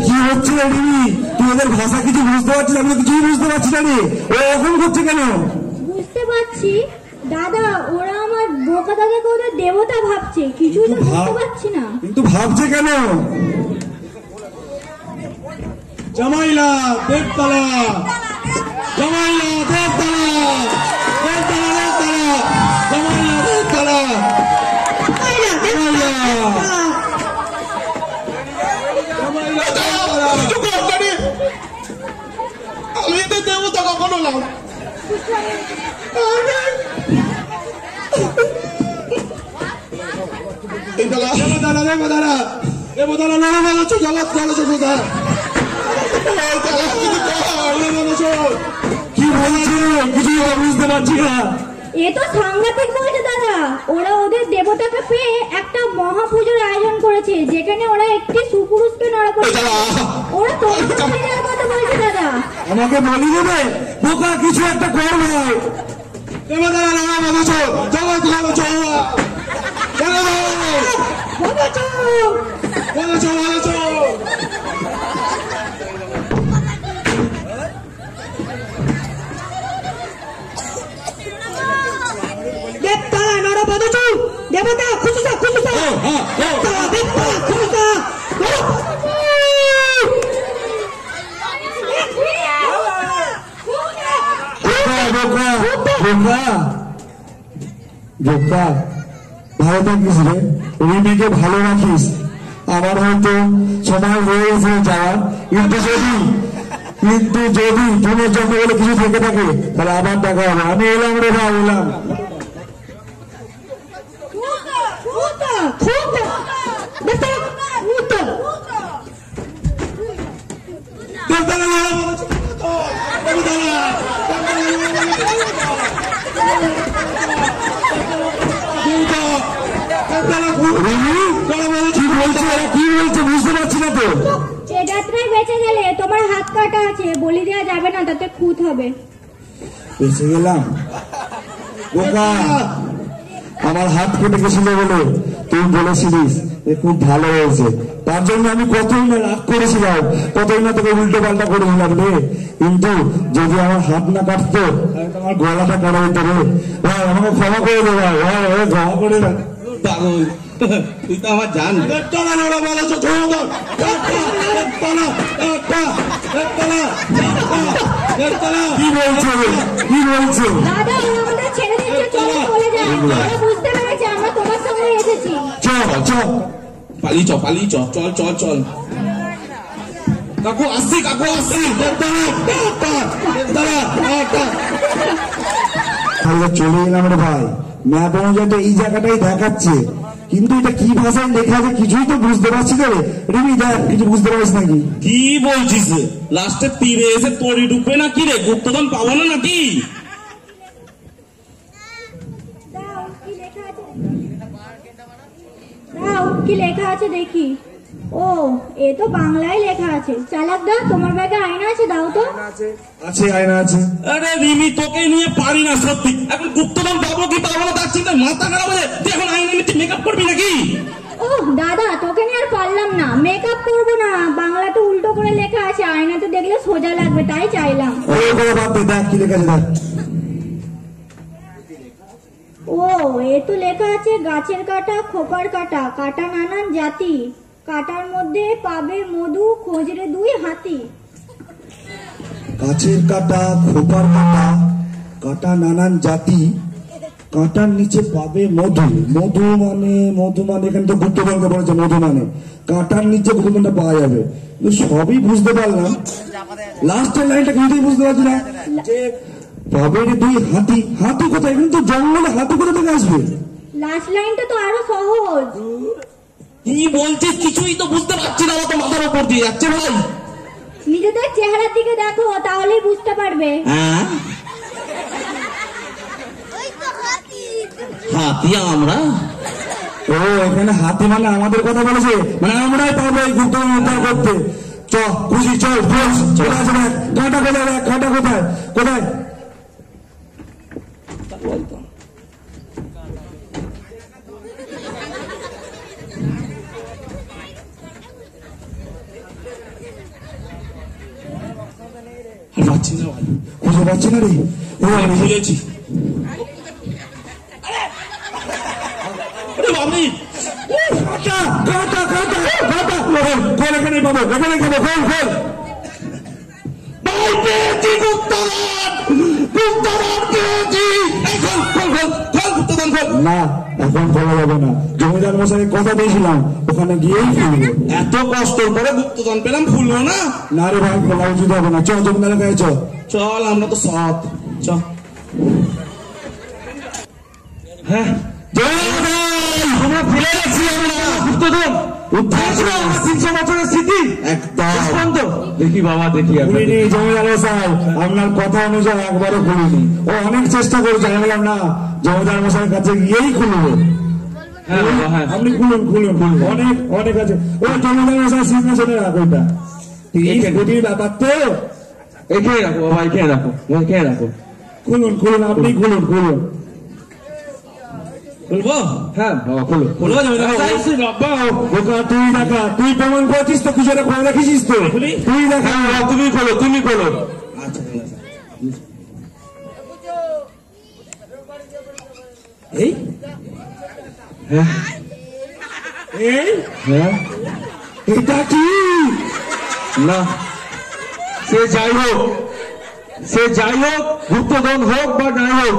কি হচ্ছে রে রিমি? তুই ওদের ভাষা কিছু বুঝতে পারছিস? আমি কিছুই বুঝতে পারছি না রে, ও এখন করছে কেন? বুঝতে পারছি দাদা, ওরা আমার বোকা দাদাকে ওদের দেবতা ভাবছে, কিছুই তো বুঝতে পারছি না। কিন্তু ভাবছে কেন? জামাইলা দেবতলা, জামাইলা দেবতলা, দেবতলা দেবতলা, জামাইলা দেবতলা, আমি তো দেবতা কখনো না। কি বলছে কিছুই বুঝতে পারছি না। এ তো সাংঘাতিক বলছে দাদা, ওরা ওদের দেবতাকে পেয়ে একটা মহাপুজোর আয়োজন করেছে, যেখানে ওরা একটি সুপুরুষকে নড়া করেছে। ওরা তোমার কথা বলছে দাদা। আমাকে বলি দেবে বোকা, কিছু একটা কর ভাই। দেবতারা নামা বানাচ্ছ, জগৎ বানাচ্ছ, বানাচ্ছ, বানাচ্ছ। দেবতলা নড়া বানাচ্ছ, দেবতা খুশিসা খুশিসা, দেবতলা দেবতলা খুশিসা। ভালো থাকিস রে, রিমিকে ভালো রাখিস। আমার হয়তো সময় হয়ে গেছে যাওয়ার, কিন্তু যদি পুনর্জন্ম বলে কিছু থেকে থাকে তাহলে আবার দেখা হবে। আমি এলাম রে ভাই, এলাম। কি বলছে বুঝতে পারছি না তো। যে যাত্রায় বেঁচে গেলে তোমার হাত কাটা আছে, বলি দেওয়া যাবে না, তাতে খুঁত হবে। বেঁচে গেলাম বোকা, আমার হাত কেটে গেছিল বলে তুই বলেছিলিস খুব ভালো হয়েছে, তার জন্য আমি কতই না রাগ করেছিলাম, কতই না তোকে উল্টো পাল্টা করেছিলাম রে। কিন্তু যদি আমার হাত না কাটতো আমার গলাটা কাটা হইতো রে ভাই। আমাকে ক্ষমা করে দে ভাই, ক্ষমা করে দে। তুই তো আমার জান। কি বলছো কি বলছো? দাদা আমাদের ছেড়ে দিচ্ছে, চলো চলে যাই। আমরা বুঝতে পেরেছি আমরা তোমার সঙ্গে এসেছি। চল চল পালিয়ে চ, পালিয়ে চ, চল চল চল। কাকু আসছি, কাকু আসছি। তাহলে চলে এলাম রে ভাই। ম্যাপ অনুযায়ী তো এই জায়গাটাই দেখাচ্ছে, কিন্তু এটা কি ভাষায় লেখা আছে কিছুই তো বুঝতে পারছি না রে। রিমি দেখ, কিছু বুঝতে পারিস নাকি? কি বলছিস? লাস্টে তীরে এসে তরি ডুববে না কি রে? গুপ্তধন পাবো না নাকি? দাও কি লেখা আছে দেখি। ও এ তো বাংলায় লেখা আছে। চালাকদা তোমার ব্যাগে আয়না আছে, দাও তো। আছে, আয়না আছে। আরে রিমি, তোকে নিয়ে পারি না সত্যি। এখন গুপ্তধন পাবো কি পাবো না তার চিন্তা মাথা খারাপ হয়ে যায়। তুই এখন আয়না নিতে মেকআপ করবি নাকি? ও দাদা, তোকে নিয়ে আর পারলাম না, মেকআপ করবো না। বাংলাটা উল্টো করে লেখা আছে, আয়নাতে দেখলে সোজা লাগবে, তাই চাইলাম। দেখ কি লেখা আছে। ও এ তো লেখা আছে গাছের কাটা, খোপার কাটা, কাটা নানান জাতি, কাটার মধ্যে পাবে মধু, খোঁজরে দুই হাতি। গাছের কাটা, খোপার কাটা, কাটা নানান জাতি, কাঁটার নিচে পাবে মধু। মধু মানে এখানে তো গুপ্তধনকে বলেছে মধু মানে কাঁটার নিচে গুপ্তধনটা পাওয়া যাবে। সবই বুঝতে পারলাম, লাস্টের লাইনটা কিছুতেই বুঝতে পারছি না। যে পাবে দুই হাতি, হাতি কোথায়? এখানে তো জঙ্গলে হাতি কোথা থেকে আসবে? লাস্ট লাইনটা তো আরো সহজ। কি বলছিস? কিছুই তো বুঝতে পারছি না, তো মাথার উপর দিয়ে যাচ্ছে ভাই। নিজেদের চেহারার দিকে দেখো, তাহলেই বুঝতে পারবে। হ্যাঁ, হাতি আমরা? ও এখানে হাতি মানে আমাদের কথা বলেছে, মানে আমরাই পারবো এই গুপ্তধন উদ্ধার করতে। চ খুশি, চল চলে আসে। কাঁটা কোথায়? কাঁটা কোথায়? কোথায়? পাচ্ছি না ভাই, খুঁজে পাচ্ছি না রে। ও আমি বুঝেছি। বাবরি, এখানে পাবো, এখানে পাবো। খোল ভাই, পেয়েছি গুপ্তধন, গুপ্তধন পেয়েছি। গুপ্তধন খোল। না, এখন খোলা যাবে না। জমিদার মশাইকে কথা দিয়েছিলাম, ওখানে গিয়েই খুলবো। এত কষ্টের পরে গুপ্তধন পেলাম, খুলবো না? না রে ভাই, খোলা উচিত হবে না। চল জমিদারের কাছে চল। চল, আমরা তো সৎ। চল। হ্যাঁ, আমরা ফেলে যাচ্ছি। আমরা গুপ্তধন উদ্ধার ছিল আমার 300 বছরের স্মৃতি। একদম। দেখি বাবা, দেখি খুলিনি জমিদার মশাই, আপনার কথা অনুযায়ী একবারও খুলিনি। ও অনেক চেষ্টা করেছে, আমি বললাম না, জমিদার মশাইয়ের কাছে গিয়েই খুলবো। হ্যাঁ বাবা, হ্যাঁ, আপনি খুলুন। অনেক আছে। ও জমিদার মশাই সিংহাসনে রাখো এটা। 30 কোটির ব্যাপার তো। এখানে রাখো বাবা, এখানে রাখো, এখানে রাখো। খুলুন, আপনি খুলুন। খুলবো? হ্যাঁ বাবা, খোলো। খুলবো জমিদার মশাই? বোকা, তুই দেখা, তুই প্রমাণ করেছিস তো, কিছু একটা করে রেখেছিস তো। তুই দেখা, তুমি খোলো। আচ্ছা, এই হ্যাঁ, এটা কি? না, সে যাই হোক, গুপ্তধন হোক বা নাই হোক,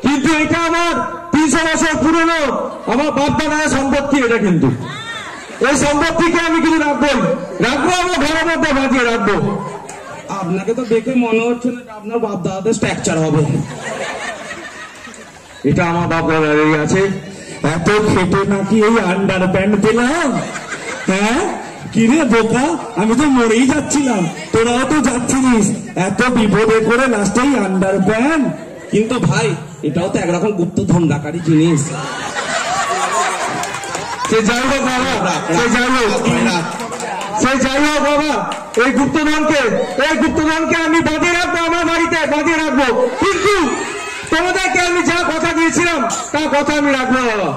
কিন্তু এটা আমার 300 বছর পুরনো আমার বাপদাদার সম্পত্তি। এটা কিন্তু এই সম্পত্তিকে আমি কিন্তু রাখবো আমার ঘরের মধ্যে বাঁধিয়ে রাখবো। আপনাকে তো দেখে মনে হচ্ছে না আপনার বাপ দাদাদের স্ট্রাকচার হবে। এটা আমার বাপদাদারই আছে। এত খেটে নাকি এই আন্ডার প্যান্ট পেলাম? হ্যাঁ কিরে বোকা, আমি তো মরেই যাচ্ছিলাম, তোরাও তো যাচ্ছিলিস। এত বিপদে করে লাস্টেই আন্ডার প্যান্ট। কিন্তু ভাই, এটাও তো একরকম গুপ্তধন ডাকারি জিনিস। সে যাই হোক বাবা, এই গুপ্তধনকে আমি বাঁধিয়ে রাখবো, আমার বাড়িতে বাঁধিয়ে রাখবো। কিন্তু তোমাদেরকে আমি যা কথা দিয়েছিলাম তার কথা আমি রাখবো বাবা।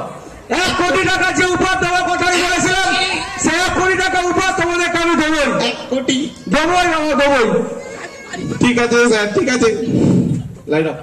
1 কোটি টাকা যে উপহার দেওয়ার কথা আমি বলেছিলাম, সে 1 কোটি টাকা উপহার তোমাদেরকে আমি দেবই। 1 কোটি দেবই বাবা, দেবই। ঠিক আছে স্যার, ঠিক আছে। Light off.